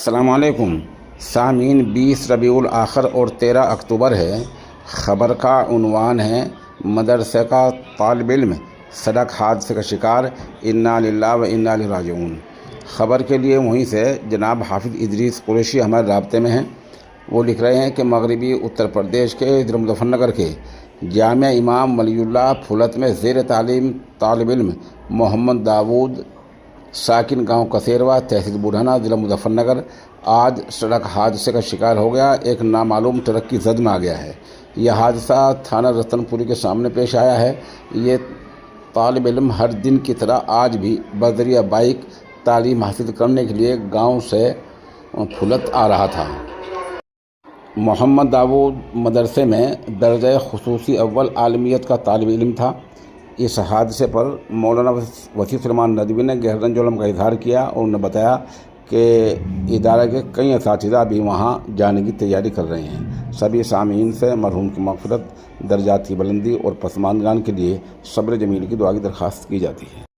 السلام علیکم سامعین، 20 ربیع الآخر اور 13 اکتوبر ہے۔ خبر کا عنوان ہے مدرسے کا طالب علم سڑک حادثے کا شکار، انا للہ و انا الیہ راجعون۔ خبر کے لیے وہیں سے جناب حافظ ادریس قریشی ہمارے رابطے میں ہیں۔ وہ لکھ رہے ہیں کہ مغربی اتر پردیش کے ضلع مظفر نگر کے جامعہ امام ولی اللہ پھولت میں زیر تعلیم طالب علم محمد داود ساکن گاؤں کسیروا تحصیل بڑھانا ضلع مظفر نگر آج سڑک حادثے کا شکار ہو گیا۔ ایک نامعلوم ٹرک کی زد میں آ گیا ہے۔ یہ حادثہ تھانہ رتن پوری کے سامنے پیش آیا ہے۔ یہ طالب علم ہر دن کی طرح آج بھی بذریعہ بائک تعلیم حاصل کرنے کے لیے گاؤں سے پھولت آ رہا تھا۔ محمد داود مدرسے میں درجہ خصوصی اول عالمیت کا طالب علم تھا۔ اس حادثے پر مولانا وسیع سلیمان ندوی نے گہرا رنج و غم کا اظہار کیا اور انہوں نے بتایا کہ ادارے کے کئی اساتذہ بھی وہاں جانے کی تیاری کر رہے ہیں۔ سبھی سامعین سے مرحوم کی مغفرت، درجات کی بلندی اور پسماندگان کے لیے صبر جمیل کی دعا کی درخواست کی جاتی ہے۔